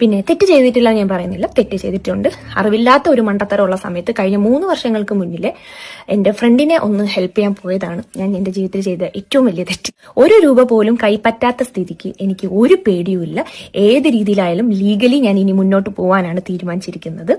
പിന്നെ തെറ്റ് ചെയ്തിട്ടില്ല ഞാൻ പറയുന്നില്ല, തെറ്റ് ചെയ്തിട്ടുണ്ട്. അറിവില്ലാത്ത ഒരു മണ്ടത്തരമുള്ള സമയത്ത് കഴിഞ്ഞ 3 വർഷങ്ങൾക്ക് മുന്നിലെ എന്റെ ഫ്രണ്ടിനെ ഒന്ന് ഹെൽപ്പ് ചെയ്യാൻ പോയതാണ് ഞാൻ എന്റെ ജീവിതത്തിൽ ചെയ്ത ഏറ്റവും വലിയ തെറ്റ്. 1 രൂപ പോലും കൈപ്പറ്റാത്ത സ്ഥിതിക്ക് എനിക്ക് ഒരു പേടിയുമില്ല. ഏത് രീതിയിലായാലും ലീഗലി ഞാൻ ഇനി മുന്നോട്ട് പോകാനാണ് തീരുമാനിച്ചിരിക്കുന്നത്.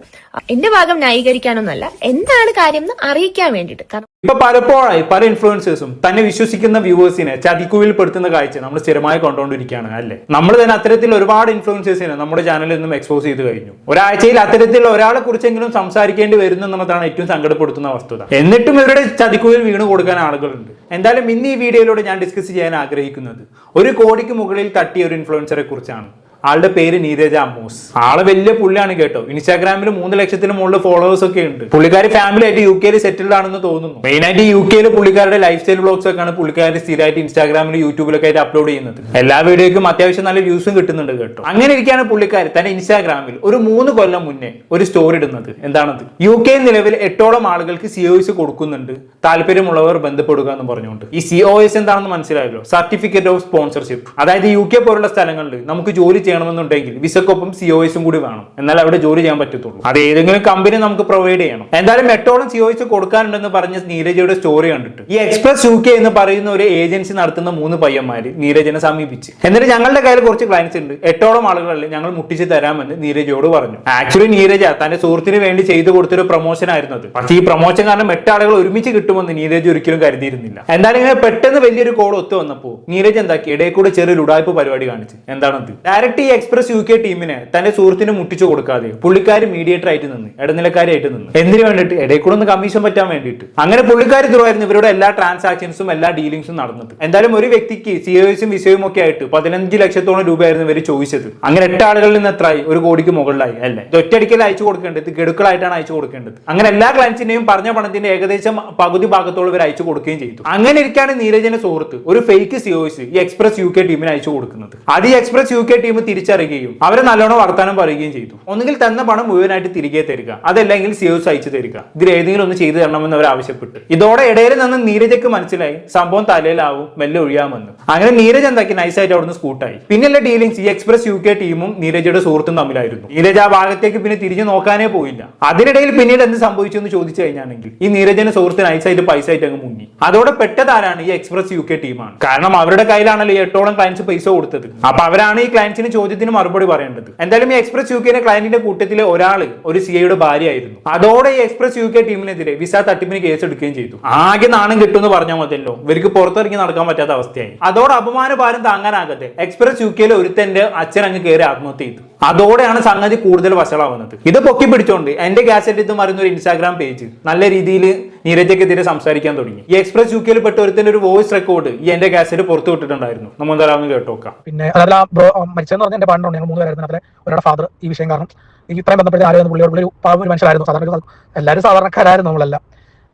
എന്റെ ഭാഗം ന്യായീകരിക്കാനൊന്നുമല്ല, എന്താണ് കാര്യം എന്ന് അറിയിക്കാൻ വേണ്ടിയിട്ട്. ഇപ്പൊ പലപ്പോഴായി പല ഇൻഫ്ലുവൻസേഴ്സും തന്നെ വിശ്വസിക്കുന്ന വ്യൂവേഴ്സിനെ ചതിക്കുഴിയിൽ പെടുത്തുന്ന കാഴ്ച നമ്മൾ സ്ഥിരമായി കണ്ടുകൊണ്ടിരിക്കുകയാണ് അല്ലേ. നമ്മൾ തന്നെ അത്തരത്തിൽ ഒരുപാട് ഇൻഫ്ലുവൻസേഴ്സിനെ നമ്മുടെ ചാനലിൽ നിന്നും എക്സ്പോസ് ചെയ്ത് കഴിഞ്ഞു. ഒരാഴ്ചയിൽ അത്തരത്തിലുള്ള ഒരാളെ കുറിച്ചെങ്കിലും സംസാരിക്കേണ്ടി വരുന്നു എന്നുള്ളതാണ് ഏറ്റവും സങ്കടപ്പെടുത്തുന്ന വസ്തുത. എന്നിട്ടും ഇവരുടെ ചതിക്കുഴിയിൽ വീണ് കൊടുക്കാൻ ആളുകളുണ്ട്. എന്തായാലും ഇന്ന് ഈ വീഡിയോയിലൂടെ ഞാൻ ഡിസ്കസ് ചെയ്യാൻ ആഗ്രഹിക്കുന്നത് 1 കോടിക്ക് മുകളിൽ തട്ടിയ ഒരു ഇൻഫ്ലുവൻസറെ കുറിച്ചാണ്. ആളുടെ പേര് നീരജ അമ്മൂസ്. ആള് വലിയ പുള്ളിയാണ് കേട്ടോ. ഇൻസ്റ്റാഗ്രാമിൽ 3 ലക്ഷത്തിന് മുകളിൽ ഫോളോവേഴ്സ് ഒക്കെ ഉണ്ട്. പുള്ളിക്കാരി ഫാമിലി ആയിട്ട് UK സെറ്റിൽഡ് ആണെന്ന് തോന്നുന്നു. മെയിൻ ആയിട്ട് UK പുള്ളിക്കാരുടെ ലൈഫ് സ്റ്റൈൽ വ്ലോഗ്സ് ഒക്കെയാണ് പുള്ളിക്കാരി സ്ഥിരമായിട്ട് ഇൻസ്റ്റാഗ്രാമിലും യൂട്യൂബിലൊക്കെ ആയിട്ട് അപ്ലോഡ് ചെയ്യുന്നത്. എല്ലാ വീഡിയോയ്ക്കും അത്യാവശ്യം നല്ല വ്യൂസും കിട്ടുന്നുണ്ട് കേട്ടോ. അങ്ങനെ ഇരിക്കുകയാണ് പുള്ളിക്കാരി തന്നെ ഇൻസ്റ്റാഗ്രാമിൽ ഒരു 3 കൊല്ലം മുന്നേ ഒരു സ്റ്റോറി ഇടുന്നത്. എന്താണത്? UK നിലവിൽ 8ഓളം ആളുകൾക്ക് COS കൊടുക്കുന്നുണ്ട്, താല്പര്യമുള്ളവർ ബന്ധപ്പെടുക എന്ന് പറഞ്ഞുകൊണ്ട്. ഈ COS എന്താണെന്ന് മനസ്സിലായല്ലോ, സർട്ടിഫിക്കറ്റ് ഓഫ് സ്പോൺസർഷിപ്പ്. അതായത് UK പോലുള്ള സ്ഥലങ്ങളിൽ നമുക്ക് ജോലി ചെയ്യണമെന്നുണ്ടെങ്കിൽ വിസക്കൊപ്പം COS കൂടി വേണം, എന്നാൽ അവിടെ ജോലി ചെയ്യാൻ പറ്റത്തുള്ളൂ. അത് ഏതെങ്കിലും കമ്പനി നമുക്ക് പ്രൊവൈഡ് ചെയ്യണം. എന്തായാലും 8ഓളം COS കൊടുക്കാനുണ്ടെന്ന് പറഞ്ഞ നീരജയുടെ സ്റ്റോറി കണ്ടിട്ട് ഈ എക്സ്പ്രസ് UK എന്ന് പറയുന്ന ഒരു ഏജൻസി നടത്തുന്ന 3 പയ്യന്മാര് നീരജനെ സമീപിച്ച്, എന്നിട്ട് ഞങ്ങളുടെ കയ്യിൽ കുറച്ച് ക്ലയൻസ് ഉണ്ട്, 8ഓളം ആളുകളല്ലേ ഞങ്ങൾ മുട്ടിച്ച് തരാമെന്ന് നീരജയോട് പറഞ്ഞു. ആക്ച്വലി നീരജ തന്റെ സുഹൃത്തിന് വേണ്ടി ചെയ്തു കൊടുത്തൊരു പ്രൊമോഷൻ ആയിരുന്നു അത്. പക്ഷേ ഈ പ്രൊമോഷൻ കാരണം 8 ആളുകൾ ഒരുമിച്ച് കിട്ടുമെന്ന് നീരജ് ഒരിക്കലും കരുതിയിരുന്നില്ല. എന്തായാലും ഇങ്ങനെ പെട്ടെന്ന് വലിയൊരു കോൾ ഒത്തു വന്നപ്പോൾ നീരജ് എന്താക്കി, ഇടയിൽ കൂടെ ചെറിയൊരു ഉടായ്പ പരിപാടി കാണിച്ചു. എന്താണത്? ഡയറക്റ്റ് ഈ എക്സ്പ്രസ് UK ടീമിനെ തന്റെ സുഹൃത്തിന് മുട്ടിച്ചു കൊടുക്കാതെ പുള്ളിക്കാരി മീഡിയേറ്റർ ആയിട്ട് നിന്ന്, ഇടനിലക്കാരായിട്ട് നിന്ന്, എന്തിനു വേണ്ടിയിട്ട്? ഇടയിൽ കൂടെ ഒന്ന് കമ്മീഷൻ പറ്റാൻ വേണ്ടിയിട്ട്. അങ്ങനെ പുള്ളിക്കാരി ത്രൂവായിരുന്നു ഇവരുടെ എല്ലാ ട്രാൻസാക്ഷൻസും എല്ലാ ഡീലിംഗ്സും നടന്നത്. എന്തായാലും ഒരു വ്യക്തിക്ക് COSും വിസയും ഒക്കെ ആയിട്ട് 15 ലക്ഷത്തോളം രൂപയായിരുന്നു ഇവർ ചോദിച്ചത്. അങ്ങനെ 8 ആളുകളിൽ നിന്ന് എത്രയായി? 1 കോടിക്ക് മുകളിലായി അല്ലേ. ഇത് ഒറ്റയടിക്കൽ അയച്ചു കൊടുക്കേണ്ടത്, ഗഡുക്കളായിട്ടാണ് അയച്ചു കൊടുക്കേണ്ടത്. അങ്ങനെ എല്ലാ ക്ലയൻസിന്റെയും പറഞ്ഞ പണത്തിന്റെ ഏകദേശം പകുതി ഭാഗത്തോളം ഇവർ അയച്ചു കൊടുക്കുകയും ചെയ്തു. അങ്ങനെ ഇരിക്കാണ് നീരജന്റെ സുഹൃത്ത് ഒരു ഫേക്ക് COS ഈ എക്സ്പ്രസ് UK ടീമിന് അയച്ചു കൊടുക്കുന്നത്. അത് ഈ എക്സ്പ്രസ് UK ടീം തിരിച്ചറിയുകയും അവരെ നല്ലോണം വർത്താനം പറയുകയും ചെയ്തു. ഒന്നുകിൽ തന്ന പണം മുഴുവനായിട്ട് തിരികെ തരിക, അതല്ലെങ്കിൽ COS അയച്ചു തരിക, ഇതിൽ ഏതെങ്കിലും ഒന്ന് ചെയ്തു തരണമെന്ന് അവർ ആവശ്യപ്പെട്ടു. ഇതോടെ ഇടയിൽ നിന്ന് നീരജയ്ക്ക് മനസ്സിലായി സംഭവം തലയിലാവും, മെല്ലെ ഒഴിയാമെന്ന്. അങ്ങനെ നീരജ് എന്താക്കി നൈസായിട്ട് അവിടുന്ന് സ്കൂട്ടായി. പിന്നെയുള്ള ഡീലിംഗ്സ് ഈ എക്സ്പ്രസ് UK ടീമും നീരജയുടെ സുഹൃത്തും തമ്മിലായിരുന്നു. നീരജ് ആ ഭാഗത്തേക്ക് പിന്നെ തിരിഞ്ഞു നോക്കാനേ പോയില്ല. അതിനിടയിൽ പിന്നീട് എന്ത് സംഭവിച്ചു എന്ന് ചോദിച്ചു കഴിഞ്ഞാണെങ്കിൽ ഈ നീരജന്റെ സുഹൃത്ത് നൈസായിട്ട് പൈസ ആയിട്ട് അങ്ങ് മുങ്ങി. അതോടെ പെട്ടതാരാണ്? ഈ എക്സ്പ്രസ് UK ടീമാണ്. കാരണം അവരുടെ കയ്യിലാണല്ലോ 8ഓളം ക്ലയൻസ് പൈസ കൊടുത്തത്. അപ്പൊ അവരാണ് ഈ ക്ലയൻസിന് ചോദ്യത്തിന് മറുപടി പറയേണ്ടത്. എന്തായാലും ഈ എക്സ്പ്രസ് UK ക്ലയന്റിന്റെ കൂട്ടത്തിലെ ഒരാള് ഒരു CIയുടെ ഭാര്യയായിരുന്നു. അതോടെ ഈ എക്സ്പ്രസ് UK ടീമിനെതിരെ വിസ തട്ടിപ്പിന് കേസ് എടുക്കുകയും ചെയ്തു. ആകെ നാണം കിട്ടുമെന്ന് പറഞ്ഞാൽ മതിയല്ലോ, ഇവർക്ക് പുറത്തിറങ്ങി നടക്കാൻ പറ്റാത്ത അവസ്ഥയായി. അതോടെ അപമാനഭാരം താങ്ങാനാകത്തെ എക്സ്പ്രസ് UKയിലെ ഒരുത്തന്റെ അച്ഛൻ അങ്ങ് കയറി ആത്മഹത്യ ചെയ്തു. അതോടെയാണ് സംഗതി കൂടുതൽ വഷളാവുന്നത്. ഇത് പൊക്കി പിടിച്ചോണ്ട് എന്റെ കാസറ്റ് എന്ന് പറയുന്ന ഒരു ഇൻസ്റ്റാഗ്രാം പേജ് നല്ല രീതിയിൽ നീരജയ്ക്കെതിരെ സംസാരിക്കാൻ തുടങ്ങി. ഈ എക്സ്പ്രസ് UK പെട്ട ഒരുത്തന്റെ ഒരു വോയിസ് റെക്കോർഡ് ഈ എന്റെ കാസറ്റ് പുറത്തു വിട്ടിട്ടുണ്ടായിരുന്നു. നമ്മൾ എന്തായാലും കേട്ടോക്കാം. പിന്നെ മരിച്ചെന്ന് പറഞ്ഞാൽ എന്റെ പാണ്ടുണ്ട്, ഞങ്ങൾ 3 പേരായിരുന്നു. അതിലെ ഒരാളുടെ ഫാദർ ഈ വിഷയം കാരണം ഇത്രയും ബന്ധപ്പെട്ട് ആരും പുള്ളിയോട് ഒരു മനുഷ്യരായിരുന്നു. സാധാരണ എല്ലാവരും സാധാരണക്കാരായിരുന്നു നമ്മളെല്ലാം.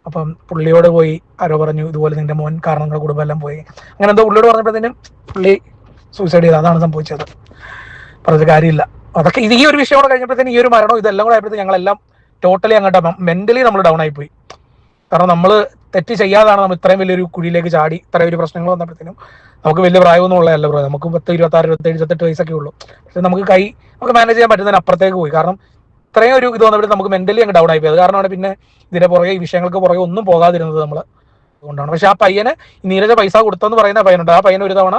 അപ്പം പുള്ളിയോട് പോയി ആരോ പറഞ്ഞു ഇതുപോലെ നിന്റെ മോൻ കാരണം നിങ്ങളുടെ കുടുംബം എല്ലാം പോയി, അങ്ങനെ എന്തോ പുള്ളിയോട് പറഞ്ഞപ്പോഴത്തേനും പുള്ളി സൂസൈഡ് ചെയ്ത്. അതാണ് സംഭവിച്ചത്. പറഞ്ഞ കാര്യമില്ല. അതൊക്കെ ഈ ഒരു വിഷയം കൂടെ കഴിഞ്ഞപ്പോഴത്തേനും ഈ ഒരു മരണവും ഇതെല്ലാം കൂടെ ആയപ്പോഴത്തേക്കും ഞങ്ങളെല്ലാം ടോട്ടലി അങ്ങോട്ട് മെന്റലി നമ്മൾ ഡൗൺ ആയിപ്പോയി. കാരണം നമ്മൾ തെറ്റ് ചെയ്യാതാണ് നമ്മൾ ഇത്രയും വലിയൊരു കുഴിയിലേക്ക് ചാടി. ഇത്രയും ഒരു പ്രശ്നങ്ങൾ വന്നപ്പോഴത്തേനും നമുക്ക് വലിയ പ്രായമൊന്നും ഉള്ളതല്ല ബ്രോ. നമുക്ക് 10, 26, 27, 28 വയസ്സൊക്കെ ഉള്ളൂ. പക്ഷെ നമുക്ക് മാനേജ് ചെയ്യാൻ പറ്റുന്നതിന് അപ്പുറത്തേക്ക് പോയി. കാരണം ഇത്രയും ഒരു ഇത് വന്നപ്പോഴത്തേക്കും നമുക്ക് മെന്റലി അങ്ങ് ഡൗൺ ആയിപ്പോയി. അത് കാരണമാണ് പിന്നെ ഇതിന്റെ പുറകെ ഈ വിഷയങ്ങൾക്ക് പുറകെ ഒന്നും പോകാതിരുന്നത് നമ്മൾ അതുകൊണ്ടാണ്. പക്ഷെ ആ പയ്യന് നീരജ പൈസ കൊടുത്തെന്ന് പറയുന്ന പയ്യനുണ്ട്. ആ പയ്യൻ ഒരു തവണ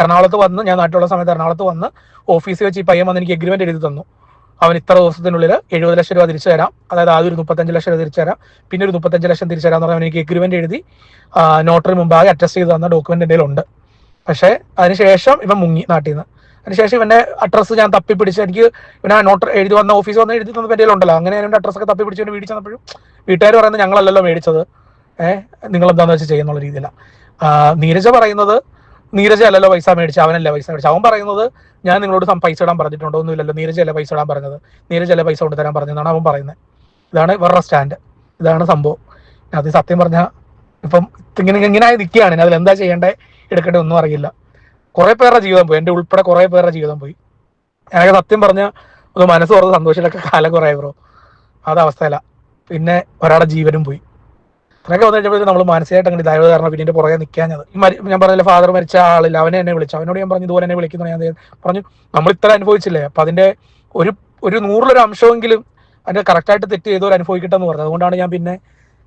എറണാകുളത്ത് വന്ന്, ഞാൻ നാട്ടിലുള്ള സമയത്ത് എറണാകുളത്ത് വന്ന് ഓഫീസിൽ വെച്ച് ഈ പയ്യൻ വന്ന് എനിക്ക് എഗ്രിമെന്റ് എഴുതി തന്നു. അവൻ ഇത്ര ദിവസത്തിനുള്ളിൽ 70 ലക്ഷം രൂപ തിരിച്ചു തരാം, അതായത് ആദ്യം ഒരു 35 ലക്ഷം രൂപ തിരിച്ചു തരാം, പിന്നെ ഒരു 35 ലക്ഷം തിരിച്ചു തരാം എന്ന് പറഞ്ഞാൽ എനിക്ക് എഗ്രിമെന്റ് എഴുതി നോട്ടറി മുമ്പാകെ അറ്റസ്റ്റ് ചെയ്ത് തന്ന ഡോക്യുമെന്റ് എൻ്റെ ഉണ്ട്. പക്ഷേ അതിനുശേഷം ഇവൻ മുങ്ങി നാട്ടിൽ നിന്ന്. അതിനുശേഷം ഇവന്റെ അഡ്രസ്സ് ഞാൻ തപ്പിപ്പിടിച്ച്, എനിക്ക് ഇവനെ നോട്ടറി എഴുതി വന്ന ഓഫീസിൽ വന്ന് എഴുതി തന്ന എൻ്റെ ഉണ്ടല്ലോ, അങ്ങനെ എൻ്റെ അഡ്രസ്സൊക്കെ തപ്പിപ്പിടിച്ച് വീട്ടിൽ ചെന്നപ്പോഴും വീട്ടുകാർ പറയുന്നത് ഞങ്ങളല്ലല്ലോ മേടിച്ചത്, നിങ്ങൾ എന്താണെന്ന് വെച്ചാൽ ചെയ്യുന്നുള്ള രീതിയിലാണ്. നീരജ പറയുന്നത് നീരജ അല്ലല്ലോ പൈസ മേടിച്ച, അവനല്ല പൈസ മേടിച്ച. അവൻ പറയുന്നത് ഞാൻ നിങ്ങളോട് പൈസ ഇടാൻ പറഞ്ഞിട്ടുണ്ടോ? ഒന്നുമില്ലല്ലോ, നീരജല്ല പൈസ ഇടാൻ പറഞ്ഞത്, നീരജല്ല പൈസ കൊണ്ടുതരാൻ പറഞ്ഞതെന്നാണ് അവൻ പറയുന്നത്. ഇതാണ് ഇവരുടെ സ്റ്റാൻഡ്, ഇതാണ് സംഭവം. അത് സത്യം പറഞ്ഞാൽ ഇപ്പം ഇങ്ങനെ നിൽക്കുകയാണ്. അതിൽ എന്താ ചെയ്യേണ്ടേ എടുക്കേണ്ടേ ഒന്നും അറിയില്ല. കുറെ പേരുടെ ജീവിതം പോയി, എൻ്റെ ഉൾപ്പെടെ കുറെ പേരുടെ ജീവിതം പോയി. എനിക്ക് സത്യം പറഞ്ഞാൽ ഒന്ന് മനസ്സ് തുറന്ന് സന്തോഷത്തിലൊക്കെ കാലം കുറേ ബ്രോ. അതവസ്ഥയില്ല. പിന്നെ ഒരാളുടെ ജീവനും പോയി. ഇത്രയൊക്കെ വന്നു കഴിഞ്ഞപ്പോൾ നമ്മൾ മാനസികമായിട്ട് അങ്ങനെ ഇതായത് കാരണം പിന്നെ പുറകെ നിൽക്കാഞ്ഞത്. ഞാൻ പറഞ്ഞില്ല, ഫാദർ മരിച്ച ആളില്ല, അവനെ എന്നെ വിളിച്ചു. അവനോട് ഞാൻ പറഞ്ഞു ഇതുപോലെ എന്നെ വിളിക്കുന്നു. ഞാൻ പറഞ്ഞു നമ്മൾ ഇത്ര അനുഭവിച്ചില്ലേ, അപ്പൊ അതിന്റെ ഒരു 100-1 അംശമെങ്കിലും അതിന്റെ കറക്റ്റായിട്ട് തെറ്റ് ചെയ്തവർ അനുഭവിക്കട്ടെ എന്ന് പറഞ്ഞു. അതുകൊണ്ടാണ് ഞാൻ പിന്നെ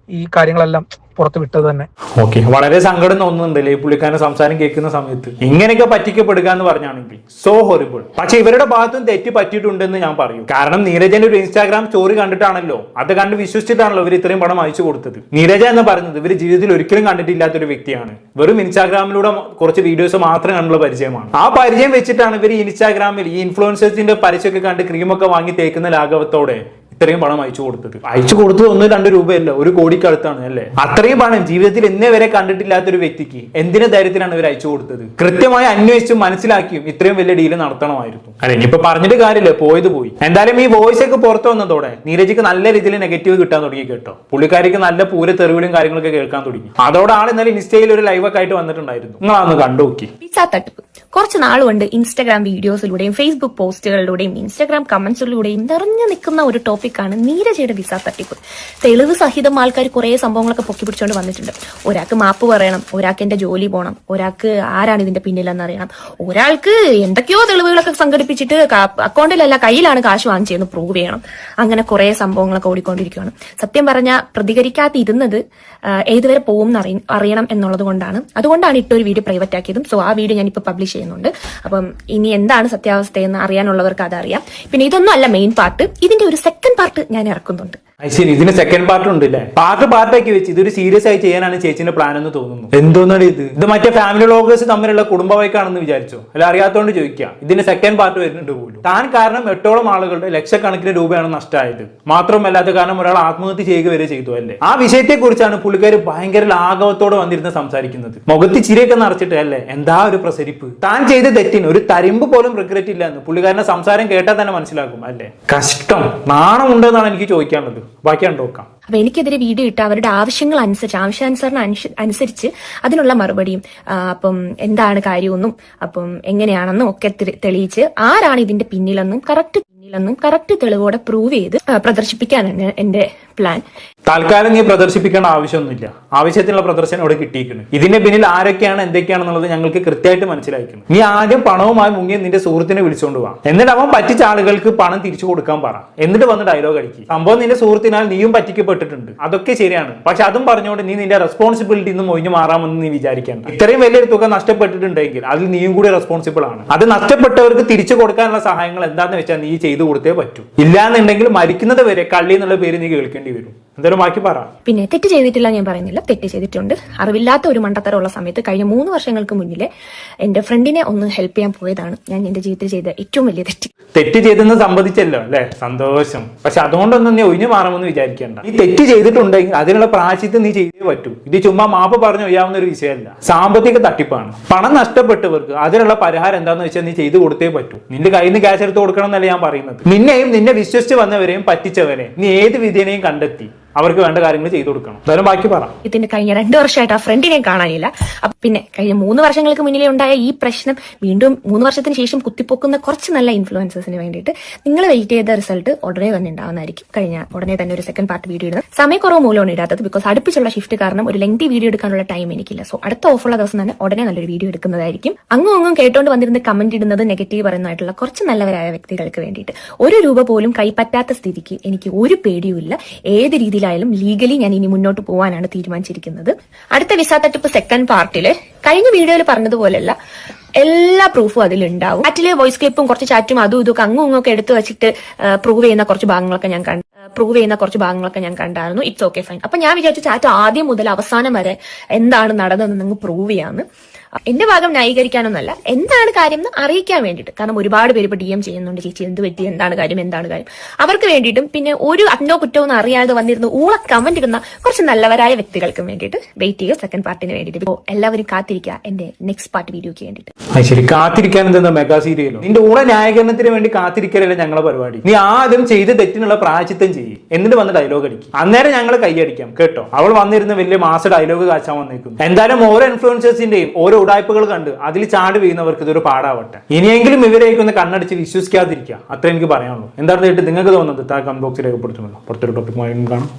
ഈ കാര്യങ്ങളെല്ലാം പുറത്ത് വിട്ടത് തന്നെ. ഓക്കെ, വളരെ സങ്കടം തോന്നുന്നുണ്ടല്ലേ ഈ പുള്ളിക്കാരൻ സംസാരം കേൾക്കുന്ന സമയത്ത്? ഇങ്ങനെയൊക്കെ പറ്റിക്കപ്പെടുക എന്ന് പറഞ്ഞാണെങ്കിൽ സോ ഹൊറിബിൾ. പക്ഷെ ഇവരുടെ ഭാഗത്തും തെറ്റ് പറ്റിയിട്ടുണ്ടെന്ന് ഞാൻ പറയും. കാരണം നീരജന്റെ ഒരു ഇൻസ്റ്റാഗ്രാം സ്റ്റോറി കണ്ടിട്ടാണല്ലോ, അത് കണ്ട് വിശ്വസിച്ചിട്ടാണല്ലോ ഇവർ ഇത്രയും പണം അയച്ചു കൊടുത്തത്. നീരജ എന്ന് പറയുന്നത് ഇവർ ജീവിതത്തിൽ ഒരിക്കലും കണ്ടിട്ടില്ലാത്ത ഒരു വ്യക്തിയാണ്. വെറും ഇൻസ്റ്റാഗ്രാമിലൂടെ കുറച്ച് വീഡിയോസ് മാത്രം കണ്ടുള്ള പരിചയമാണ്. ആ പരിചയം വെച്ചിട്ടാണ് ഇവർ ഇൻസ്റ്റാഗ്രാമിൽ ഈ ഇൻഫ്ലുവൻസേഴ്സിന്റെ പരസ്യമൊക്കെ കണ്ട് ക്രീമൊക്കെ വാങ്ങി തേക്കുന്ന ലാഘവത്തോടെ ഇത്രയും പണം അയച്ചു കൊടുത്തത് 1-2 രൂപയല്ല, 1 കോടിക്കടുത്താണ് അല്ലേ? അത്രയും പണം ജീവിതത്തിൽ എന്നേ വരെ കണ്ടിട്ടില്ലാത്തൊരു വ്യക്തിക്ക് എന്തിന്റെ ധൈര്യത്തിലാണ് ഇവർ അയച്ചു കൊടുത്തത്? കൃത്യമായി അന്വേഷിച്ചും മനസ്സിലാക്കിയും ഇത്രയും വലിയ ഡീല് നടത്തണമായിരുന്നു. അല്ലെ, ഇനിയിപ്പോ പറഞ്ഞിട്ട് കാര്യമില്ല, പോയത് പോയി. എന്തായാലും ഈ വോയിസ് ഒക്കെ പുറത്തു വന്നതോടെ നീരജിക്ക് നല്ല രീതിയിൽ നെഗറ്റീവ് കിട്ടാൻ തുടങ്ങി കേട്ടോ. പുള്ളിക്കാരിക്ക് നല്ല പൂര തെറിവിലും കാര്യങ്ങളൊക്കെ കേൾക്കാൻ തുടങ്ങി. അതോടെ ആൾ ഇന്നലെ ഇൻസ്റ്റയിൽ ഒരു ലൈവൊക്കെ ആയിട്ട് വന്നിട്ടുണ്ടായിരുന്നു. നിങ്ങളൊന്ന് കണ്ടുനോക്കി. കുറച്ച് നാളുകൊണ്ട് ഇൻസ്റ്റാഗ്രാം വീഡിയോസിലൂടെയും ഫേസ്ബുക്ക് പോസ്റ്റുകളിലൂടെയും ഇൻസ്റ്റാഗ്രാം കമന്റ്സിലൂടെയും നിറഞ്ഞു നിൽക്കുന്ന ഒരു ടോപ്പിക്കാണ് നീരജയുടെ വിസ തട്ടിപ്പ്. തെളിവ് സഹിതം ആൾക്കാർ കുറെ സംഭവങ്ങളൊക്കെ പൊക്കി പിടിച്ചുകൊണ്ട് വന്നിട്ടുണ്ട്. ഒരാൾക്ക് മാപ്പ് പറയണം, ഒരാൾക്ക് എന്റെ ജോലി പോകണം, ഒരാൾക്ക് ആരാണ് ഇതിന്റെ പിന്നിലെന്ന് അറിയണം, ഒരാൾക്ക് എന്തൊക്കെയോ തെളിവുകളൊക്കെ സംഘടിപ്പിച്ചിട്ട് അക്കൗണ്ടിലല്ല കയ്യിലാണ് കാശ് വാങ്ങിച്ചതെന്ന് പ്രൂവ് ചെയ്യണം. അങ്ങനെ കുറെ സംഭവങ്ങളൊക്കെ ഓടിക്കൊണ്ടിരിക്കുകയാണ്. സത്യം പറഞ്ഞാൽ പ്രതികരിക്കാതിരുന്നത് ഏതുവരെ പോകും അറിയണം എന്നുള്ളത് കൊണ്ടാണ്. അതുകൊണ്ടാണ് ഇട്ടൊരു വീഡിയോ പ്രൈവറ്റ് ആക്കിയതും. സോ ആ വീഡിയോ ഞാൻ ഇപ്പൊ പബ്ലിഷ് ചെയ്യുന്നുണ്ട്. അപ്പം ഇനി എന്താണ് സത്യാവസ്ഥയെന്ന് അറിയാനുള്ളവർക്ക് അതറിയാം. പിന്നെ ഇതൊന്നും അല്ല മെയിൻ പാർട്ട്, ഇതിന്റെ ഒരു സെക്കൻഡ് പാർട്ട് ഞാൻ ഇറക്കുന്നുണ്ട്. ശരി, ഇതിന് സെക്കൻഡ് പാർട്ട് ഉണ്ട് അല്ലേ? പാർട്ടാക്കി വെച്ച് ഇതൊരു സീരിയസ് ആയി ചെയ്യാനാണ് ചേച്ചിന്റെ പ്ലാൻ എന്ന് തോന്നുന്നു. എന്തോന്നാണ് ഇത് മറ്റേ ഫാമിലി വ്ളോഗേഴ്സ് തമ്മിലുള്ള കുടുംബ വഴക്കാണെന്ന് വിചാരിച്ചോ? അല്ല, അറിയാത്തോണ്ട് ചോദിക്കാം. ഇതിന് സെക്കൻഡ് പാർട്ട് വരുന്നുണ്ട് പോലും. താൻ കാരണം 8ഓളം ആളുകളുടെ ലക്ഷക്കണക്കിന് രൂപയാണ് നഷ്ടമായത്. മാത്രമല്ലാത്ത കാരണം ഒരാൾ ആത്മഹത്യ ചെയ്യുക വരെ ചെയ്തു അല്ലേ? ആ വിഷയത്തെ കുറിച്ചാണ് പുള്ളിക്കാർ ഭയങ്കര ലാഘവത്തോടെ വന്നിരുന്ന് സംസാരിക്കുന്നത്. മുഖത്ത് ചിരിയൊക്കെ നിറച്ചിട്ട് അല്ലേ? എന്താ ഒരു പ്രസരിപ്പ്! താൻ ചെയ്ത തെറ്റിന് ഒരു തരിമ്പ് പോലും റിഗ്രറ്റ് ഇല്ല എന്ന് പുള്ളിക്കാരന്റെ സംസാരം കേട്ടാൽ തന്നെ മനസ്സിലാക്കും അല്ലേ? കഷ്ടം, നാണമുണ്ടെന്നാണ് എനിക്ക് ചോദിക്കാനുള്ളത്. ബാക്കി കണ്ടോക്കാം. അപ്പൊ എനിക്കെതിരെ വീഡിയോ ഇട്ട് അവരുടെ ആവശ്യാനുസരണം അനുസരിച്ച് അതിനുള്ള മറുപടിയും അപ്പം എന്താണ് കാര്യമെന്നും അപ്പം എങ്ങനെയാണെന്നും ഒക്കെ തെളിയിച്ച് ആരാണ് ഇതിന്റെ പിന്നിലെന്നും കറക്റ്റ് തെളിവോടെ പ്രൂവ് ചെയ്ത് പ്രദർശിപ്പിക്കാനാണ് എന്റെ പ്ലാൻ. തൽക്കാലം നീ പ്രദർശിപ്പിക്കേണ്ട ആവശ്യമൊന്നുമില്ല. ആവശ്യത്തിനുള്ള പ്രദർശനം ഇവിടെ കിട്ടിയിരിക്കുന്നു. ഇതിന്റെ പിന്നിൽ ആരൊക്കെയാണ് എന്തൊക്കെയാണെന്നുള്ളത് ഞങ്ങൾക്ക് കൃത്യമായിട്ട് മനസ്സിലായിരിക്കുന്നു. നീ ആദ്യം പണവുമായി മുങ്ങിയ നിന്റെ സുഹൃത്തിനെ വിളിച്ചുകൊണ്ട് വാ. എന്നിട്ട് അവൻ പറ്റിച്ച ആളുകൾക്ക് പണം തിരിച്ചു കൊടുക്കാൻ പറ. എന്നിട്ട് വന്ന് ഡയലോഗ് അടിക്കും. സംഭവം നിന്റെ സുഹൃത്തിനാൽ നീയും പറ്റിക്കപ്പെട്ടിട്ടുണ്ട്, അതൊക്കെ ശരിയാണ്. പക്ഷെ അതും പറഞ്ഞുകൊണ്ട് നീ നിന്റെ റെസ്പോൺസിബിലിറ്റി നിന്നും ഒഴിഞ്ഞു മാറാമെന്ന് നീ വിചാരിക്കേണ്ട. ഇത്രയും വലിയൊരു തുക നഷ്ടപ്പെട്ടിട്ടുണ്ടെങ്കിൽ അതിൽ നീയും കൂടി റെസ്പോൺസിബിൾ ആണ്. അത് നഷ്ടപ്പെട്ടവർക്ക് തിരിച്ചു കൊടുക്കാനുള്ള സഹായങ്ങൾ എന്താണെന്ന് വെച്ചാൽ നീ ചെയ്തു കൊടുത്തേ പറ്റൂ. ഇല്ലാന്നുണ്ടെങ്കിൽ മരിക്കുന്നത് വരെ കള്ളി എന്നുള്ള പേര് നീ കേൾക്കേണ്ടി വരും. എന്തായാലും ബാക്കി പറ. പിന്നെ തെറ്റ് ചെയ്തിട്ടില്ല ഞാൻ പറയുന്നില്ല, തെറ്റ് ചെയ്തിട്ടുണ്ട്. അറിവില്ലാത്ത ഒരു മണ്ടത്തരമുള്ള സമയത്ത് കഴിഞ്ഞ 3 വർഷങ്ങൾക്ക് മുന്നിലെ എന്റെ ഫ്രണ്ടിനെ ഒന്ന് ഹെൽപ്പ് ചെയ്യാൻ പോയതാണ് ഞാൻ എന്റെ ജീവിതത്തിൽ ചെയ്ത ഏറ്റവും വലിയ തെറ്റ് ചെയ്തെന്ന് സമ്മതിച്ചല്ലോ അല്ലെ? സന്തോഷം. പക്ഷെ അതുകൊണ്ടൊന്നും നീ ഒഴിഞ്ഞു മാറാമെന്ന് വിചാരിക്കേണ്ട. ഈ തെറ്റ് ചെയ്തിട്ടുണ്ടെങ്കിൽ അതിനുള്ള പ്രായശ്ചിത്തം നീ ചെയ്തേ പറ്റൂ. ഇത് ചുമ്മാ മാപ്പ് പറഞ്ഞു ഒയ്യാവുന്ന ഒരു വിഷയമല്ല. സാമ്പത്തിക തട്ടിപ്പാണ്. പണം നഷ്ടപ്പെട്ടവർക്ക് അതിനുള്ള പരിഹാരം എന്താണെന്ന് വെച്ചാൽ നീ ചെയ്തു കൊടുത്തേ പറ്റൂ. നിന്റെ കയ്യിൽ നിന്ന് ക്യാഷ് എടുത്ത് കൊടുക്കണം എന്നല്ല ഞാൻ പറയുന്നത്. നിന്നെയും നിന്നെ വിശ്വസിച്ച് വന്നവരെയും പറ്റിച്ചവരെ നീ ഏത് വിധേനയും കണ്ടെത്തി അവർക്ക് വേണ്ട കാര്യങ്ങൾ ചെയ്തു കൊടുക്കണം. എന്തായാലും ബാക്കി പറ. ഇതിന്റെ കഴിഞ്ഞ 2 വർഷമായിട്ട് ആ ഫ്രണ്ടിനെ കാണാനില്ല. അപ്പൊ പിന്നെ കഴിഞ്ഞ 3 വർഷങ്ങൾക്ക് മുന്നിലേ ഉണ്ടായ ഈ പ്രശ്നം വീണ്ടും 3 വർഷത്തിന് ശേഷം കുത്തിപ്പൊക്കുന്ന കുറച്ച് നല്ല ഇൻഫ്ലുവൻസേഴ്സിന് വേണ്ടിയിട്ട് നിങ്ങൾ വെയിറ്റ് ചെയ്ത റിസൾട്ട് ഉടനെ തന്നെ ഉണ്ടാവുന്നതായിരിക്കും. കഴിഞ്ഞ ഉടനെ തന്നെ ഒരു സെക്കൻഡ് പാർട്ട് വീഡിയോ ഇടുന്നത്. സമയക്കുറവ് മൂലമാണ് ഇടാത്തത്. ബിക്കോസ് അടുപ്പിച്ചുള്ള ഷിഫ്റ്റ് കാരണം ഒരു ലെങ്തി വീഡിയോ എടുക്കാനുള്ള ടൈം എനിക്കില്ല. സോ അടുത്ത ഓഫുള്ള ദിവസം തന്നെ ഉടനെ നല്ലൊരു വീഡിയോ എടുക്കുന്നതായിരിക്കും. അങ്ങും കേട്ടോണ്ട് വന്നിരുന്ന് കമന്റ് ഇടുന്നത് നെഗറ്റീവ് പറയുന്നതായിട്ടുള്ള കുറച്ച് നല്ലവരായ വ്യക്തികൾക്ക് വേണ്ടിയിട്ട് 1 രൂപ പോലും കൈപ്പറ്റാത്ത സ്ഥിതിക്ക് എനിക്ക് ഒരു പേടിയുമില്ല. ഏത് രീതിയിലായാലും ലീഗലി ഞാൻ ഇനി മുന്നോട്ട് പോകാനാണ് തീരുമാനിച്ചിരിക്കുന്നത്. അടുത്ത വിസ തട്ടിപ്പ് സെക്കൻഡ് പാർട്ടില് കഴിഞ്ഞ വീഡിയോയിൽ പറഞ്ഞതുപോലെയല്ല എല്ലാ പ്രൂഫും അതിലുണ്ടാവും. ചാറ്റില് വോയിസ് ക്ലിപ്പും കുറച്ച് ചാറ്റും അതും ഇതൊക്കെ അങ്ങും എടുത്തു വെച്ചിട്ട് പ്രൂവ് ചെയ്യുന്ന കുറച്ച് ഭാഗങ്ങളൊക്കെ ഞാൻ കണ്ടായിരുന്നു. It's okay fine. അപ്പൊ ഞാൻ വിചാരിച്ചു ചാറ്റ് ആദ്യം മുതൽ അവസാനം വരെ എന്താണ് നടന്നതെന്ന് നിങ്ങൾ പ്രൂവ് ചെയ്യാന്ന്. എന്റെ ഭാഗം ന്യായീകരിക്കാനൊന്നല്ല, എന്താണ് കാര്യം എന്ന് അറിയിക്കാൻ വേണ്ടിയിട്ട്. കാരണം ഒരുപാട് പേര് ഇപ്പൊ DM ചെയ്യുന്നുണ്ട്, ചേച്ചി എന്ത് പറ്റി, എന്താണ് കാര്യം അവർക്ക് വേണ്ടിയിട്ടും പിന്നെ ഒരു അന്നോ കുറ്റവും അറിയാതെ വന്നിരുന്ന ഊള കമന്റ് ഇടുന്ന കുറച്ച് നല്ലവരായ വ്യക്തികൾക്കും വേണ്ടിയിട്ട് വെയിറ്റ് ചെയ്യുക സെക്കൻഡ് പാർട്ടിന് വേണ്ടിയിട്ട്. എല്ലാവരും കാത്തിരിക്കുക എന്റെ നെക്സ്റ്റ് പാർട്ട് വീഡിയോക്ക് വേണ്ടിയിട്ട്. ശരി, കാത്തിരിക്കാൻ എന്താ മെഗാ സീരിയലോ? നിന്റെ ഊള ന്യായീകരണത്തിന് വേണ്ടി കാത്തിരിക്കലല്ല ഞങ്ങളെ പരിപാടി. നീ ആദ്യം ചെയ്ത് തെറ്റിനുള്ള പ്രായശ്ചിത്തം ചെയ്യും, എന്നിട്ട് വന്ന് ഡയലോഗ് അടിക്കും. അന്നേരം ഞങ്ങൾ കൈയടിക്കാം കേട്ടോ. അവൾ വന്നിരുന്ന വലിയ മാസ ഡയലോഗ് കാച്ചാൻ വന്നേക്കും. എന്തായാലും ഓരോ ഇൻഫ്ലുവൻസേഴ്സിന്റെയും ഓരോ ഉടായ്പകൾ കണ്ട് അതിൽ ചാടി വീഴുന്നവർക്ക് ഇതൊരു പാടാവട്ടെ. ഇനിയെങ്കിലും ഇവരേക്കൊന്ന് കണ്ണടിച്ച് വിശ്വസിക്കാതിരിക്കുക. അത്ര എനിക്ക് പറയാനുള്ളൂ. എന്താണ് നിങ്ങൾക്ക് തോന്നുന്നത്? കമന്റ് ബോക്സിൽ രേഖപ്പെടുത്തുമല്ലോ. പുറത്തൊരു ടോപ്പിക്കുമായി കാണാം.